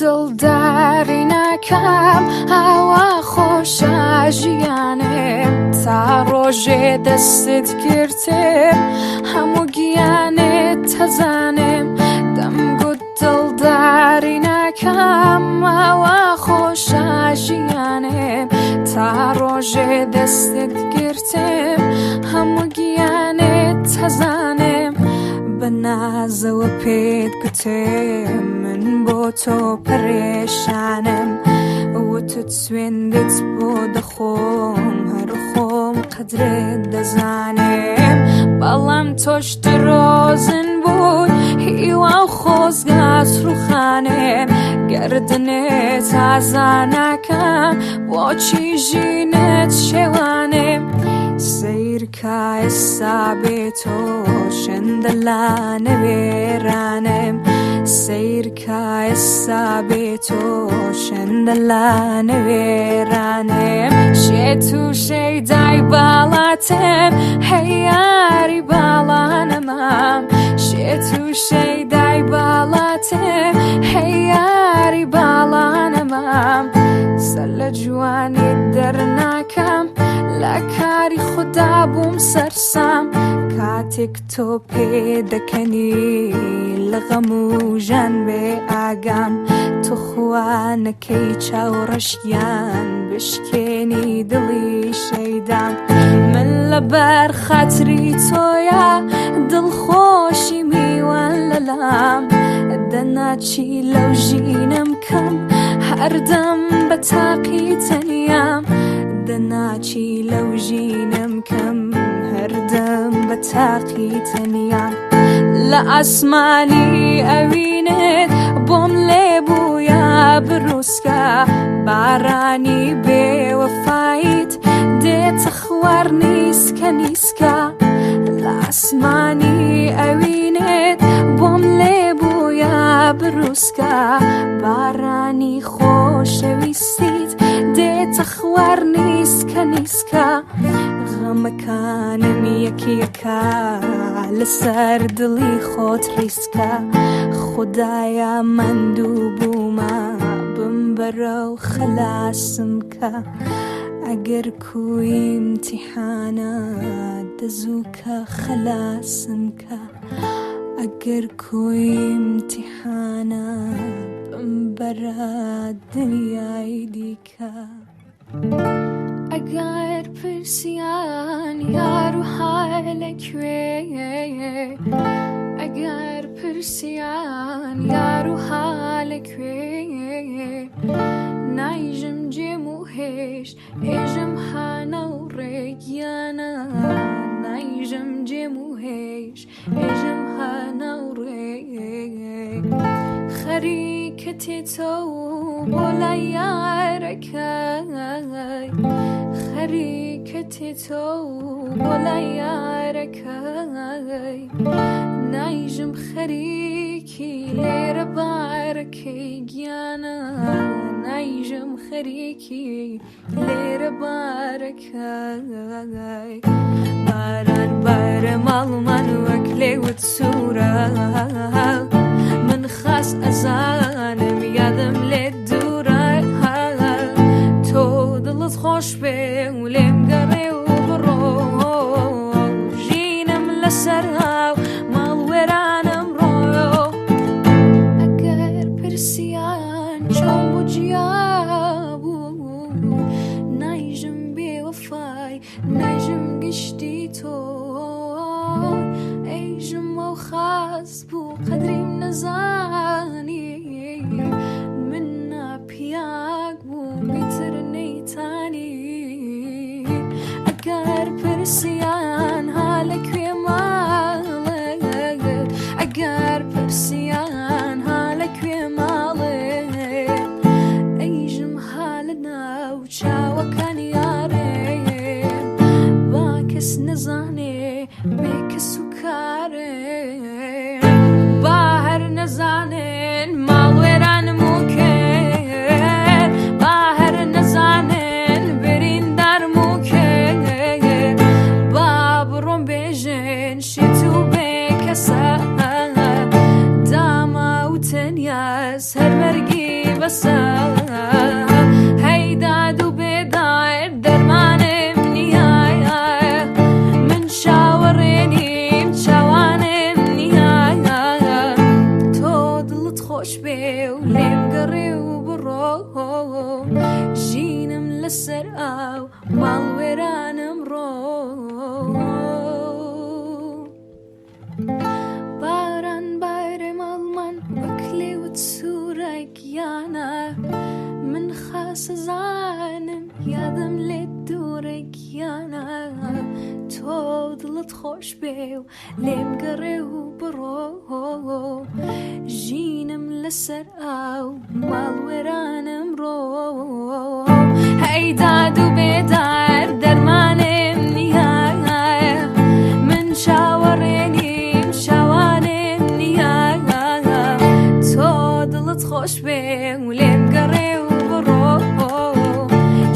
دڵداری ناکەم ئاوا خۆشە ژیانێم تا ڕۆژێ دەستت گرتم هەموو گیانێت تەزانم دەمگوت دڵداری ناکەم ئاوا خۆشە ژیانێم تا ڕۆژێ دەستت گرتم هەموو گیانێت تەزانم بە نازەوە پێت گوتم من بۆ تۆ پەرێشانم وتت سوێندت بۆ دەخۆم هەر خۆم قەدرت دەزانم بەڵام تۆش درۆزن بووی هیوا و خۆزگات ڕووخانم گەردنێت ئازانەکەم بۆچی ژینت شێوانم سیرکە ئێستا بێتۆ شەندە لا نەوێرانم سیرکە ئێستا بێتۆ شەندە لا نەوێرانم شێت و شەیدای باڵاتم هەیاری باڵانەمام شێت و شەیدای باڵاتم هەیاری باڵانەمام سەر لە جوانی دەرناکەم لە کاری خوددا بووم سەرسام کاتێک تۆ پێدەکەنی لە غەم و ژان بێ ئاگام تۆ خوانەکەی چاوڕەشیان بشکێنی دڵی شەیدان من لەبەر خاتری تۆیە دڵخۆشی میوان لەلام دەناچی لەو ژینم کەم هەردەم بە تاقی تەنیام دەناچی لەو ژینم کەم هەردەم بە تاقی تەنیام لە ئاسمانی ئەوینێت بۆم لێبوویە بروسکە بارانی بێوەفایت دێتە خوار نیسکە نیسکە لە ئاسمانی ئەوینێت بۆم لێبوویە بروسکە بارانی خۆشەویستیت دێتە خوار نیسکە نیسکە غەمەکانم یەکیەکە لەسەر دڵی خۆت ڕیسکە خودایە من دوو بوومە بمبەرە و خەلاسم کە ئەگەر کوی ئیمتیحانە دەزووکە خەلاسم کە ئەگەر کوی ئیمتیحانە بمبەرە دنیای دیکە ئەگەر پرسیان یار و حالەکوێ ئەگەر پرسیان یار و حالەکوێ نایژم جێم و هێش هێژم هانە و ڕێگیانە نایژم جێم و هێش هێژم هانە و ڕێگ خەریکە تێتە و بۆ لای یارەکەی خەریکە تێتە و بۆ لای یارەکەی نایژم خەریکی لێرە بارەکەی گیانە نایژم خەریکی لێرە بارەکەی باران بارە ماڵمان وەک لێوت سوورە من خاس ئەزانم یادم لێ دوورە تۆ دڵت خۆش بێ و لێم گەڕێ و بڕۆ ژینم لەسەر هاو ماڵ وێرانم ڕۆ ئەگەر پرسیان چۆن بوو جیابوو نایژم بێوەفای نایژم گشتی تۆ ئەیژم ئەو خاس بوو قەدریم نەزانی من ناپیاک بوو بیتر نەیتانی ئەگەر پرسیان هالەکوێ ماڵێت ئەگەر پرسیان هالەکوێ ماڵێت ئەیژم هالە ناو چاوەکانی یارێن با کەس نەزانێ بێ کەس و کارێن با هەر نەزانێن ماڵ وێرانم و کێر با هەر نەزانێن بریندارم و کێر با بڕۆم بێژێن شێت و بێ کەسە داما و تەنیاز هەر مەرگی بەسە هەیداد و بێدار دەرمانم نییە من شاوەڕێنیم چاوانم نییە تۆ دڵت خۆش بێ و لێم گەڕێ و بڕۆ ژینم لەسەر ئاو ماڵ وێرانم ڕۆ باران بارێ ماڵمان وەک لێوت سوورەگیانە من خاسە زانم یادم لێ دوورەگیانە تۆ دڵت خۆش بێ و لێم گەڕێ و بڕۆ ژینم لەسەر ئاو ماڵ وێرانم ڕۆ هەیداد و بێدار دەرمانم نییە من شاوەڕێنیم شاوانم نییە تۆ دڵت خۆش بێ و لێم گەڕێ و بڕۆ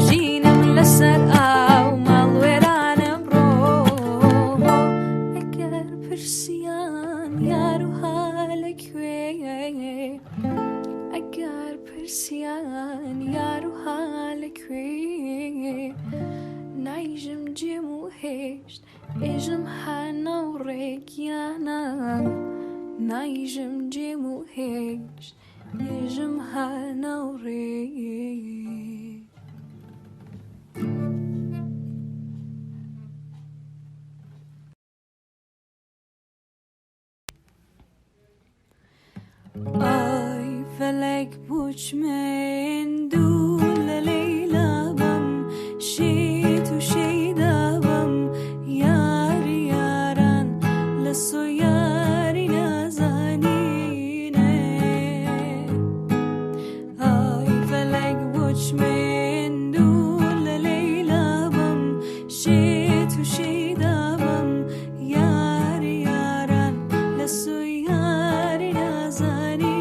ژینم لەسەر ئاو ماڵ وێرانم ڕۆ ئەگەر پرسیان یار و حالەکوێ ئەگەر پرسیان یار و حالەکوێ نایژم جێم و هێشت ئێژم هانە و ڕێگیانە نایژم جێم و هێشت ئێژم هانە و ڕێگ ئای فلک بوچمن دول لیلا بم شی تو شیدا بم یاری یاران لسو یاری نازنینه آی فلک بوچمن دول لیلا بم شی تو شیدا بم یاری یاران لسو یاری نازنینه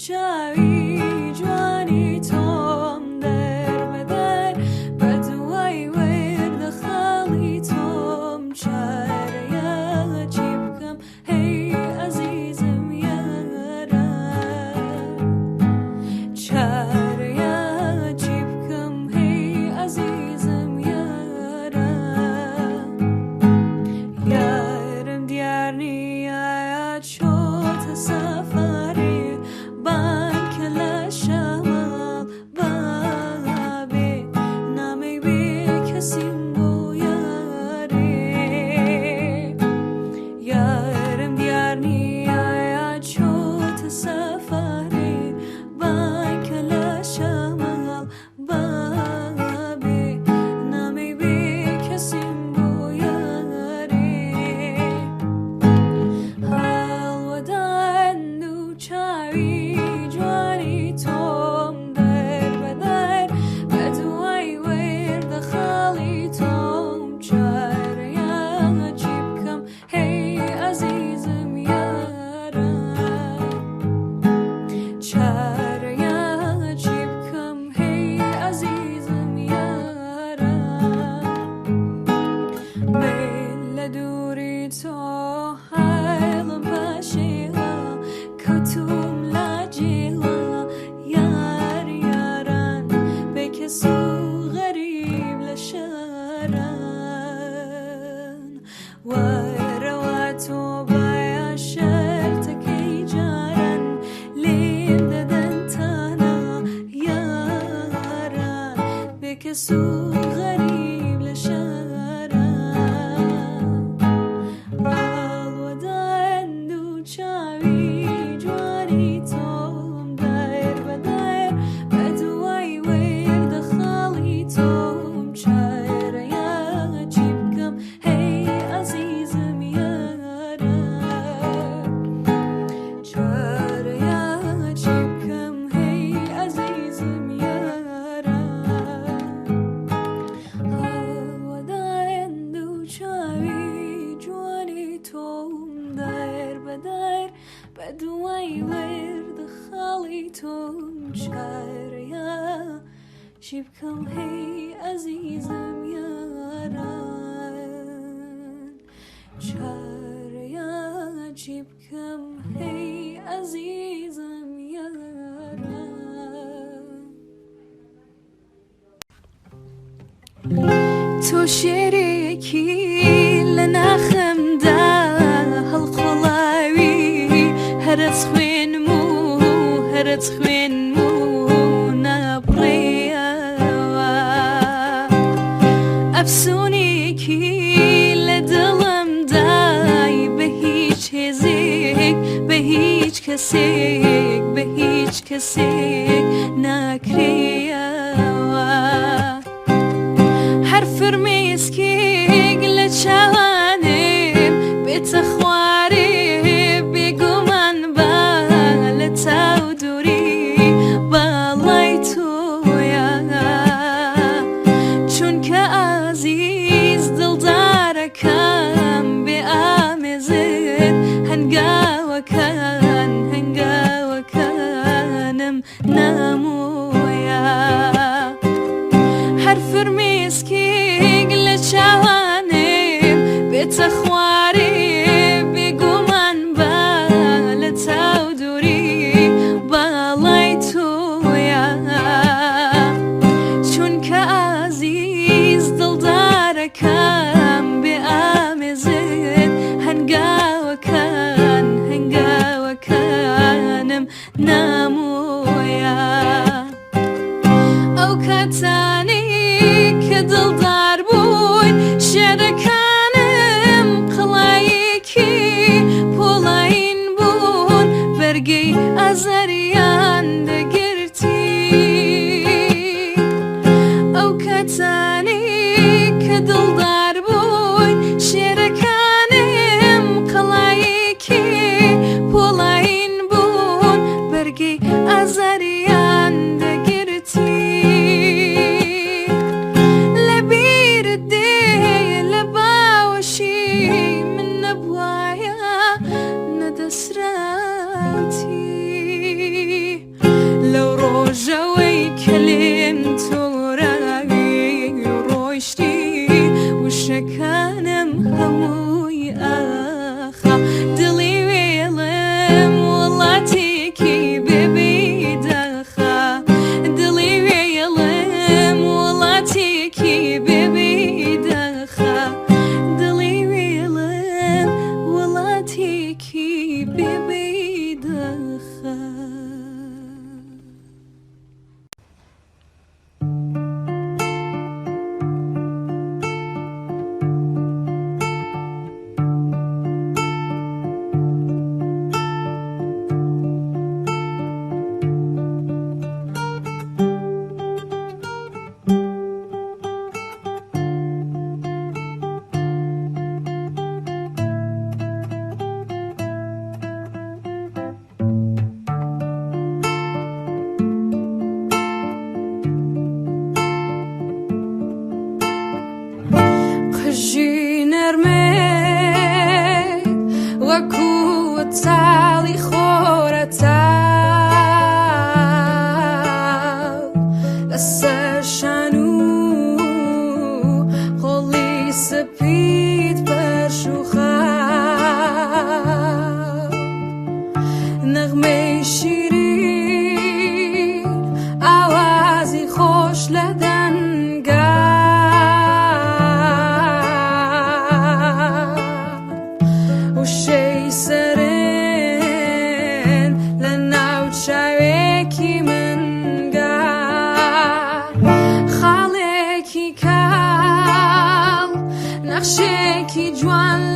چاوی جوانی تۆم دەربەدەر بە دوای وێردە خاڵی تۆم چارەیە چی بکەم هەی ئەزیزم یارە چارەیە چی بکەم هەی ئەزیزم یارە یارم دیار نییە چۆتە سەفەرێ بانکە لە شەماڵ بابێ نامەی بێ کەسیم بۆ یارێ یارم دیار نییە چۆتە سەفەرێ بانکە لە شەماڵ بابێ نامەی بێ کەسیم بۆ یارێ هەڵوەدان و چاوی جوانی تۆم دەربەدەر بە دوای وێردە خاڵی تۆم چارەیە چی بکەم هەی ئەزیزم یارە چارەیە چی بکەم هەی ئەزیزم یارە من لە دووری تۆ هەڵم پاشێوە کەوتوم لە جێوە یاری یاران بێکەس و غەریب لە شاران وەرەوە تۆ بایە شەرتەکەی جاران لێم دەدەن تانە یاران بێکەس و غەریب لە شاران هەڵوەدان و چاوی جوانی تۆم دەربەدەر بە دوای وێردە خاڵی تۆم چارەیە چی بکەم هەی ئەزیزم یارە چارەیە چی بکەم هەی ئەزیزم یارە هەڵوەدان و چاوی جوانی تۆم دەربەدەر بە دوای وێردە خاڵی تۆم چارەیە چی بکەم هەی ئەزیزم یاران چارەیە چی بکەم هەی ئەزیزم یاران تۆ شێرێکی لە ناخەمدا هەڵقۆڵاوی هەرەت خوێنم و هەرەت خوێنم و نابڕێیەوە ئەفسونێکی لە دڵمدای بە هیچ هێزێک بە هیچ کەسێک بە هیچ کەسێک ناکرێیەوە هەر فرمێسکێک لە چاوانێم بێتە خوارێ بێگومان بە لە تاو دووری باڵای تۆیە چونکە ئازیز دڵدارەکەم بێ ئامێزت هەنگاوەکانم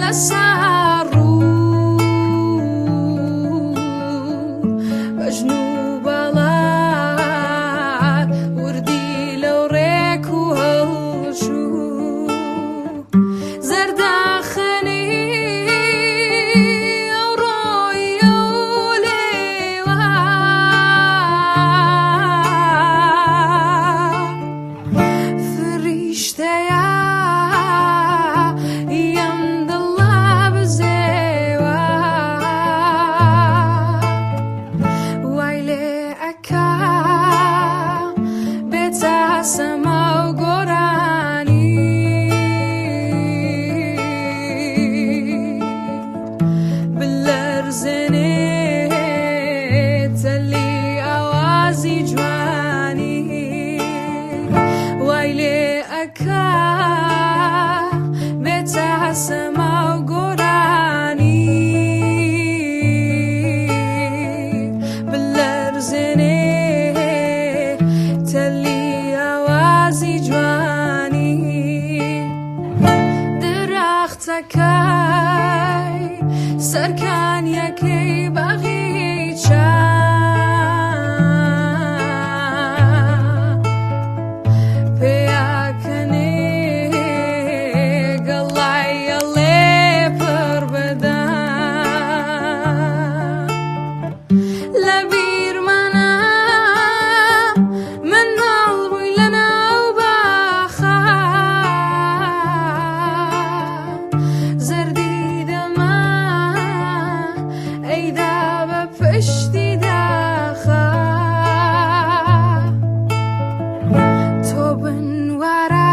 لەسەر ڕوو بەژنوو بەڵات وردی لەو ڕێک و هەڵشوو زەرداخەنی ئەو ڕۆی ئەو لێوە فریشتەیە سەرکانیەکەی بەغیچە پێیاکەنێ گەڵای ئەڵێ پڕ بەدە لە بیرمانە من هەڵڕووی لەناو باخە زەردی پشتی داخە تۆ بنوارە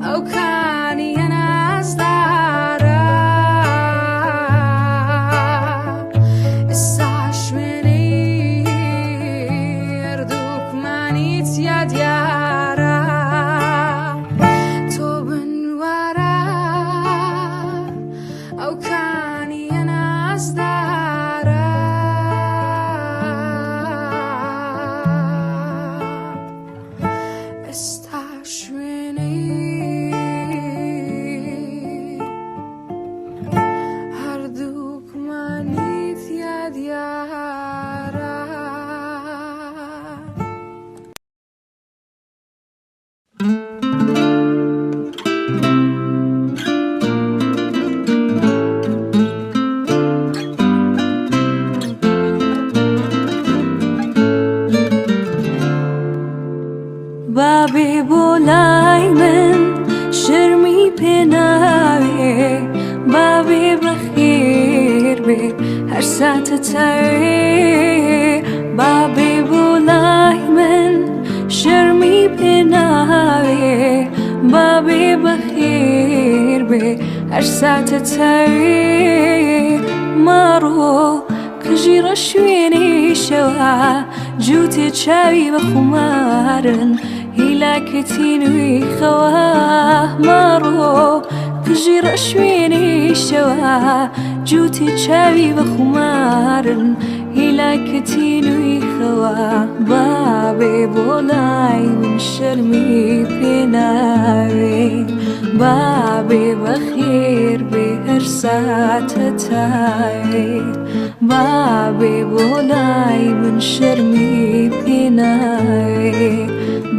ئەو کانیە نازدارە ئێستا شوێنەی هەردووکمانیت یا دیارە تۆ بنوارە ئەو کانیە نازدارە ئێستا شوێنەی هەردووکمانیت یا دیارە بابێ بۆ لای من شەرمی پێناوێ بابێ بەخێر بێ هەر ساتە تاوێ بابێ بۆ لای من شەرمی پێناوێ بابێ بەخێر بێ هەر ساتە تاوێ ماڕۆ کژیڕە شوێنێشەوە جووتێ چاوی بە خومارن هیلاکەتی نوێی خەوە ماڕۆ کژیڕە شوێنێشەوە جووتێ چاوی بە خومارن هیلاکەتی نوێی خەوە بابێ بۆ لای من شەرمی پێناوێ بابێ بەخێر بێ هەر ساتە تاوێ بابێ بۆ لای من شەرمی پێناوێ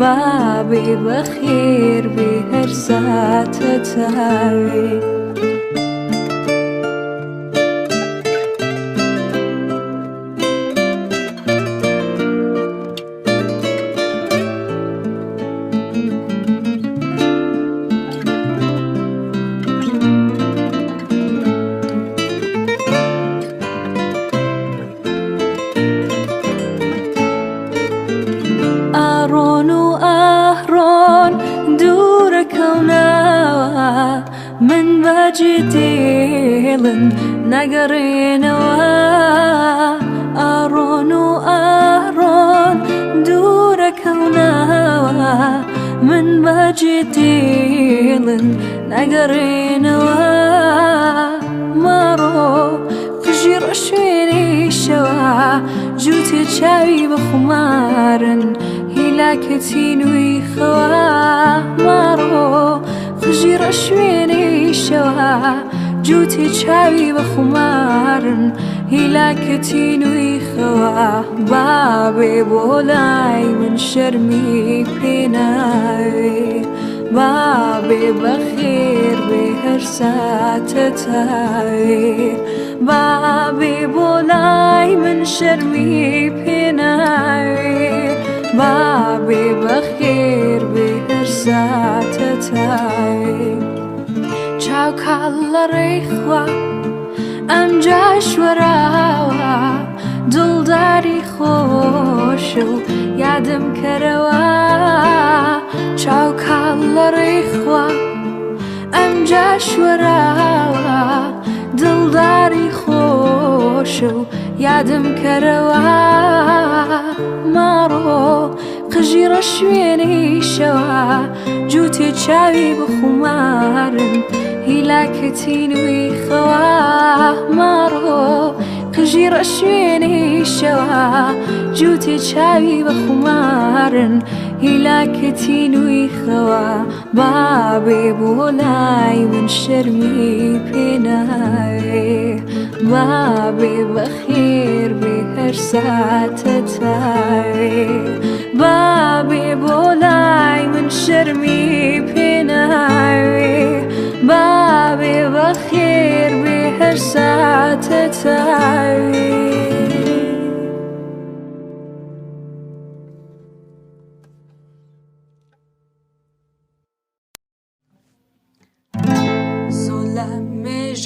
بابێ بەخێر بێ هەر ساتە تاوێ من باجی دێڵن نەگەڕێنەوە ئاڕۆن و ئاڕۆن دوورەکەونەوە من باجی دێڵن نەگەڕێنەوە ماڕۆ قژیڕە شوێنێشەوە جووتێ چاوی بە خومارن هیلاکەتی نوێی خەوە ماڕۆ قژیڕە شوێنێشەوە شەوە جووتی چاوی بە خومارن هیلاکەتی نوی خەوە بابێ بۆ لای من شەرمی پێناوێ بابێ بەخێر بێ هەر ساتە تاوێ بابێ بۆ لای من شەرمی پێناوێ بابێ بەخێر بێ هەر ساتە تاوێ چاو کاڵ لە ڕێخوا ئەم جاشوەراوە دڵداری خۆشە و یادم کەرەوە چاو کاڵ لە ڕێخوا ئەم جاشوەراوە دڵداری خۆشە و یادم کەرەوە ماڕۆ قژیرە شوێنەی شەوە جووتێ چاوی بخومارن هیلاکەتی نوی خەوە ماڕۆ قژیرە شوێنەی شەوە جووتێ چاوی بخومارن هیلاکەتی نوی خەوە بابێ بۆ لای من شەرمی پێناوێ بابێ بەخێر بێ هەر ساتە تاوێ بابێ بۆ لای من شەرمی پێناوێ بابێ بەخێر بێ هەر ساتە تاوێ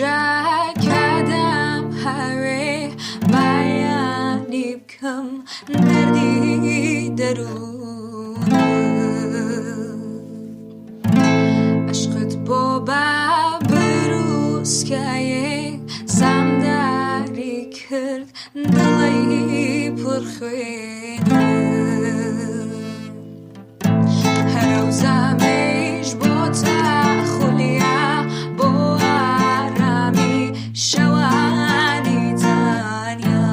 مێژەکەدەم هەوێ بەیانی بکەم دەردی دەروون عشقت بۆ بە بروسکایێ سامداری کرد دڵی پڕخوێن هەرەو زەمێش بۆ تەخولیا بۆ شەوانی تانیا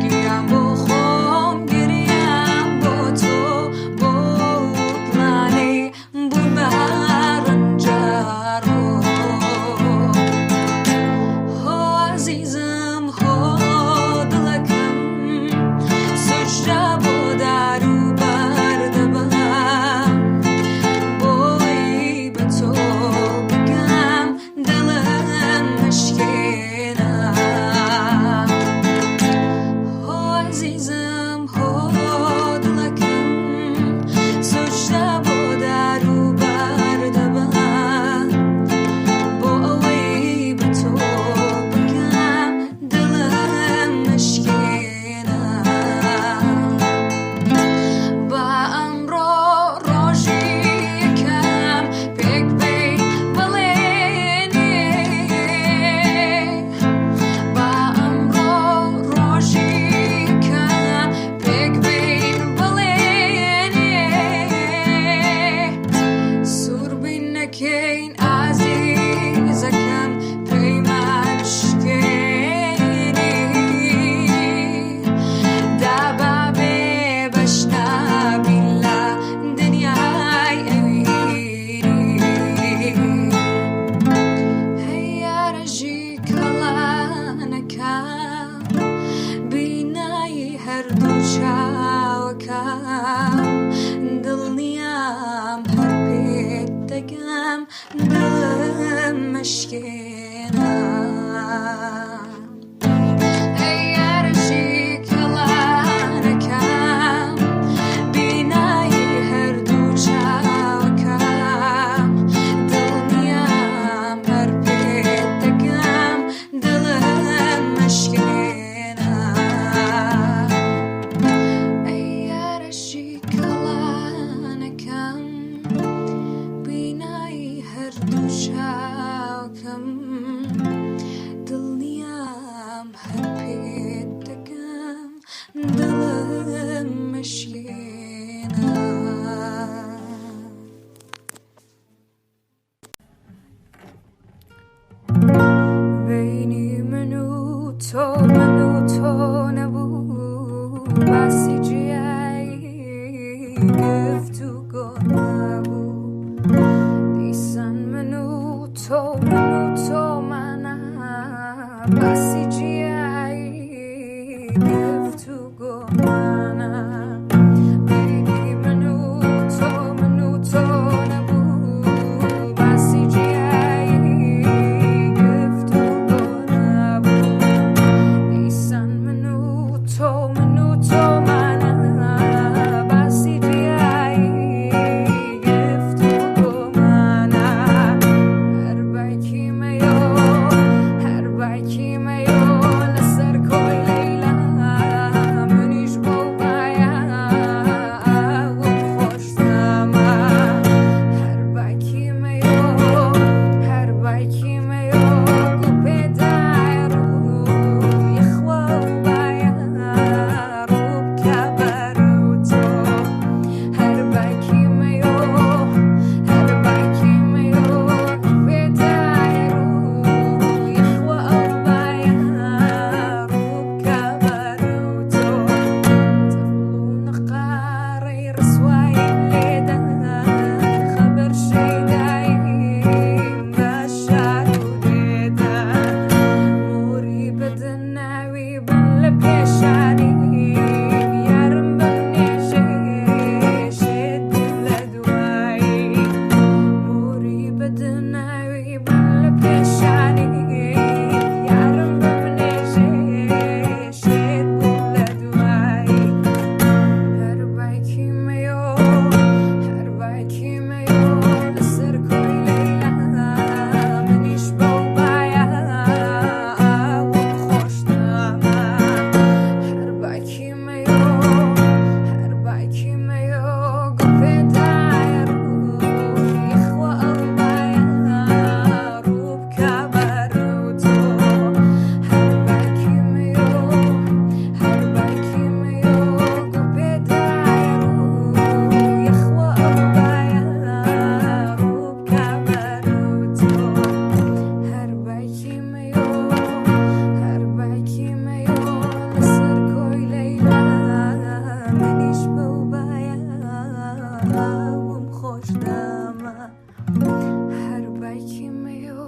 گریان بۆ خۆم گریان بۆ تۆ بۆ پڵانەی بوون بە ڕەنجەڕۆ هۆ عەزیزم هۆ دڵەکەم سوجدە بۆ دار و بەردەبەم بۆی بە تۆ گفت و گفت نبود تو منم بسیجی گفتگو منم بری منو تو نبود بسیجی گفتگو نبود نیسان منو تو منم بسیجی گفتگو منم هر بکی میو لسر کوی لیلا منیش بو بایا و خوشتم هر بکی میو گو پیدای رو یخوا بایا رو کبرو تو هر بکی میو گو پیدای رو یخوا بایا رو کبرو تو تفلون قاری رسوای لیدا خبر شیدایم بشار ولیدا موری بدناوی بن لپیشانی یارم بنیشه شد لدوایی موری بدناوی بن لپیشانی یارم بنیشه شد لدوایی هر بکی میو لسر کوی لیلا منیش بو بایا و خوشتم هر بکی میو گو پیدای رو یخوا بایا رو کبرو تو هر بکی میو گو پیدای رو یخوا بایا رو کبرو تو هر بکی میو لسر کوی لیلا منیش بو بایا وم خوشتم هر بکی میو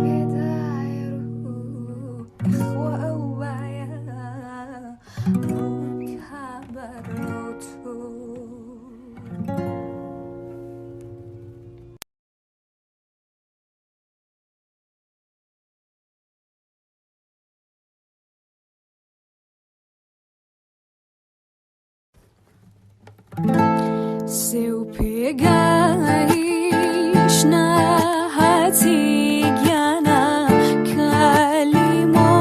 پیدای رو یخوا بایا رو کبرو تو سێو پێگایش نەهاتی گیانە کەلیمۆ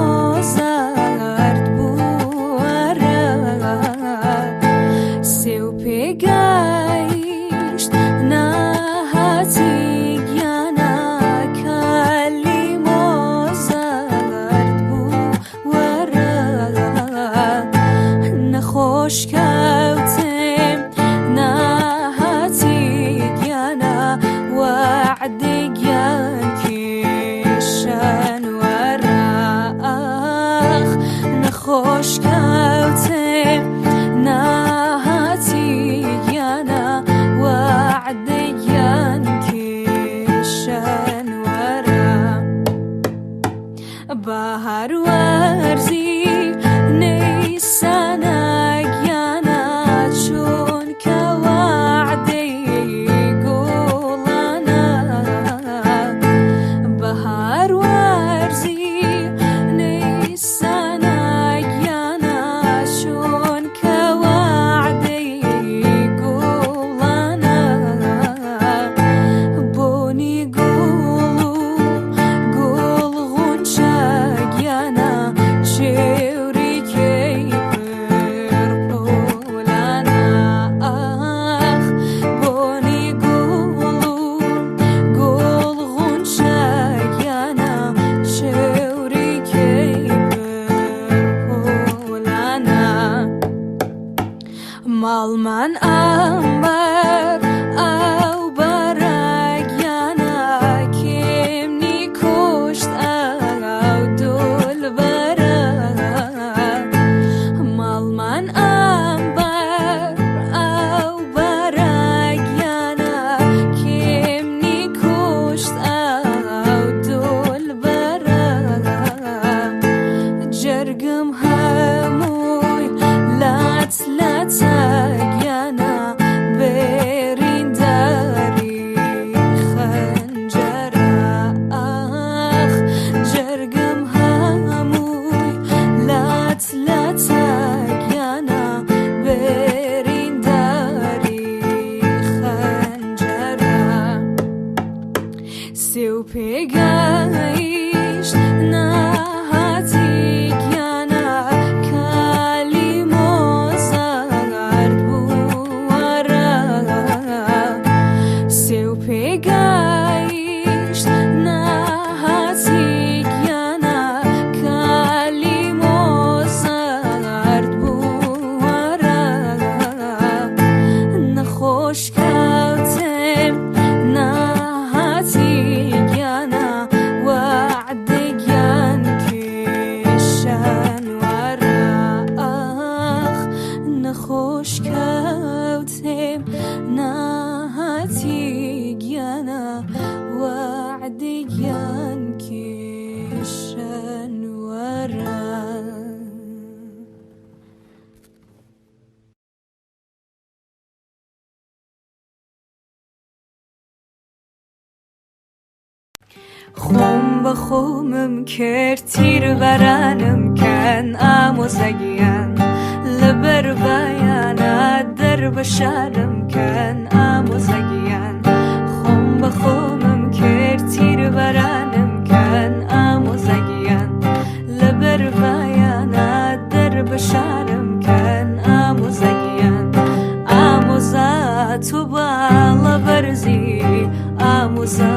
زارد بووەرە سێو پێگایش نەهاتی گیانە کەلیمۆ زارد بووەرە نەخۆش کەوتم نەهاتی پێگەیشت ناهاتی گیانە کالیمۆ زارد بوو وەرە سێ و پێگەیشت ناهاتی گیانە کالیمۆ زارد بوو وەرە نەخۆش کەوتم ناهاتی گیانە وەعدەیان کێشان وەرە ئاخ نەخۆش کەوتم ناهاتی گیانە وەعدەیان کێشان وەرە خۆم بە خۆمم کرد تیرڤەرانم کەن ئامۆزەگیان لەبەر بایانە دەربە شارم کەن ئامۆزەگیان خۆم بە خۆمم کرد تیرڤەرانم کەن ئامۆزەگیان لەبەر بایانە دەربە شارم کەن ئامۆزەگیان ئامۆزا تۆ باڵە بەرزی ئامۆزا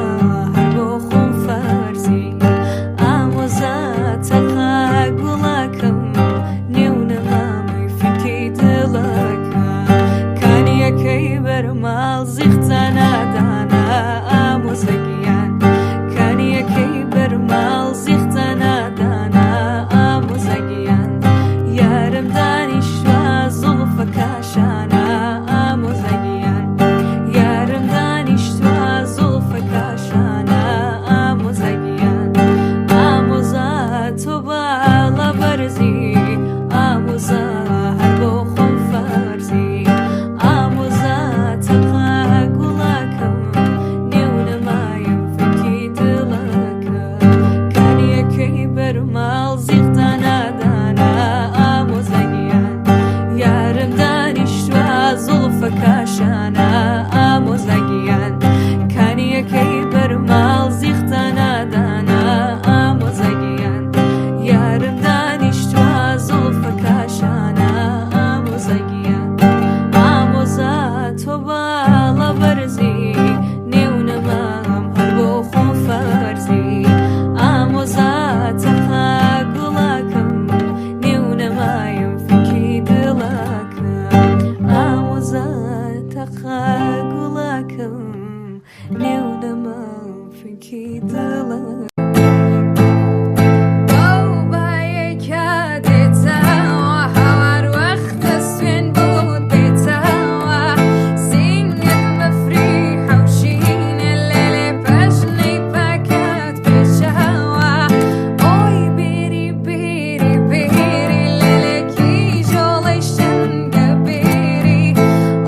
هەر بۆ خۆم فەرزی ئامۆزا تەقا گوڵاکەم نێو نەمامی فکەی دڵەکە کانیەکەی بەرماڵ زیختە نادانە ئامۆزەگیان کانیەکەی بەرماڵ زیختە نادانە ئامۆزەگیان یارم دانیشتوە زوڵفە کاشانە ئامۆزەگیان یارم دانیشتوە زوڵفە کاشانە ئامۆزەگیان ئامۆزا تۆ باڵە بەرزی ئامۆزا هەر بۆ خۆم فەرزی ئامۆزا تەقا گوڵاکەم نێو نەمایم فەکی دڵەکە کانیەکەی بەرماڵ زیختە نادانە ئامۆزەگیان یارم دانیشتوە زوڵفە کاشانە ئامۆزەگیان کانیەکەی بەرماڵ زیختە نادانە ئامۆزەگیان یارم دانیشتوە زوڵفە کاشانە ئامۆزەگیان ئامۆزا تۆ باڵە بەرزی نێو نەمام هەر بۆ خۆم فەرزی ئامۆزا تەقا گوڵاکەم نێو نەمایم فکی دڵەکە ئامۆزا تەقا گوڵاکەم نێو نەمام فکی دڵەکە ئەو بایەکە دێتەوە هەوار وەختە سوێن بۆت بێتەوە سینگت مەفری حەوشینە لێلێ پەژنەی پاکات پێشەوە ئۆی بێری بێری بێری لێلێکی ژۆڵەی شەنگە بێری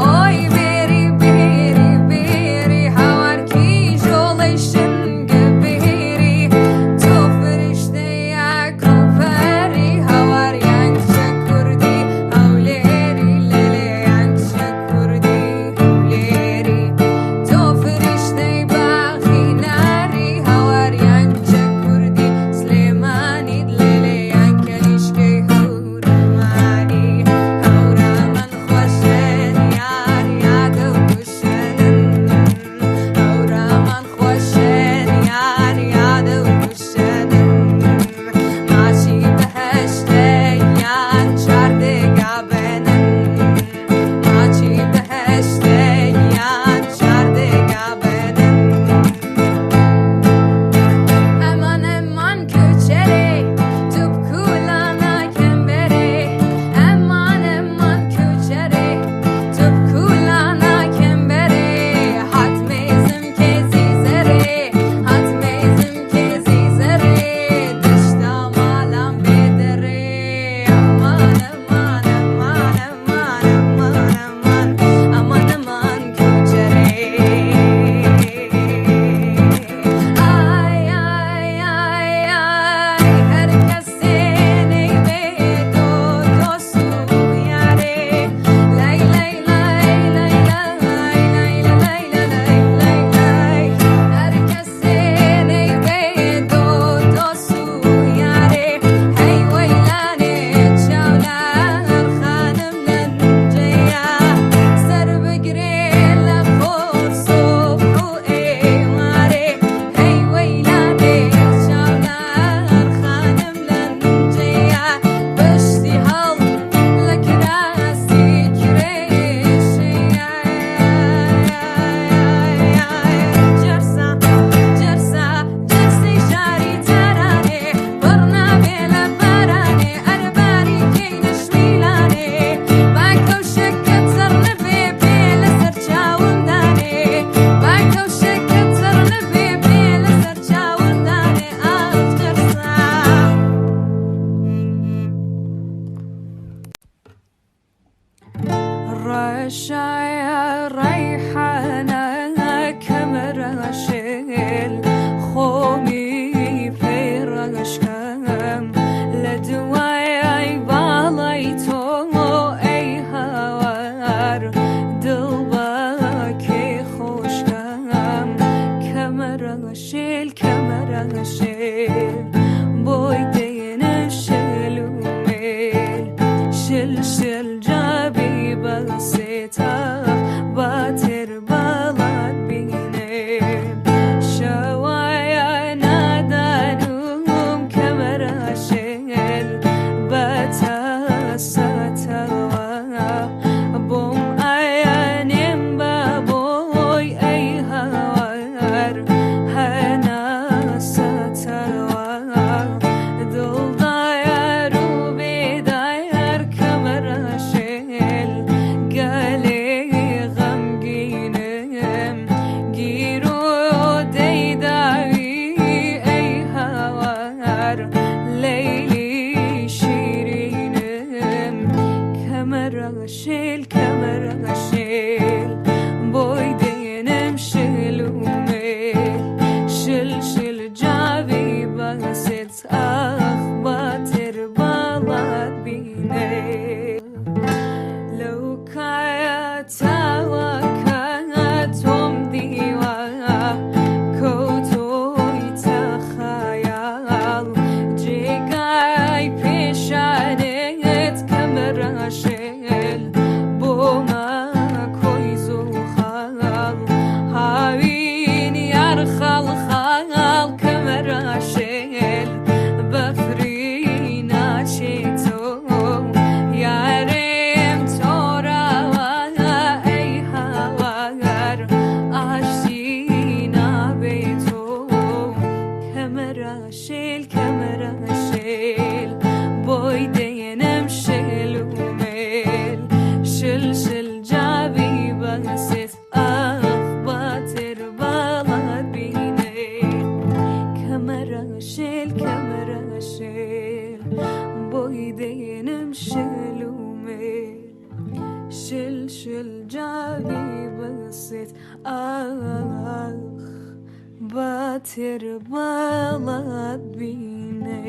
ئۆی بێری بێری بێری هاوارکی ژۆڵەی شەنگە بێری شل بوی دین شل و میل شل شل جابی بسیتا باتر بالات بینه شوایا ندارم کمر شل باتا ساتوا بوم عینیم بابوی ای هوار هنا ساتوا دل دایر و بیدایر کمر شل گلی غمگینم گیرو دیدایی ای هوار لیلی شیرینم کمر شل بوی دینم شل و میل شل شل جاوی بست اخ باتر بالات بینه لو کایا تاوا کاتم دیوا کوتوی تخیال جگای پیشانت کمر شل بوما کویزو خال هاوین یار خال خال کمر شل بفرینا چیتو یارم تورا ای هوار آشینا بیتو کمر شل بوی دینم شل و میل شل شل جابی بست اخ باتر بالات بینه کمر شل بوی دینم شل و میل شل شل جابی بست اخ باتر بالات بینه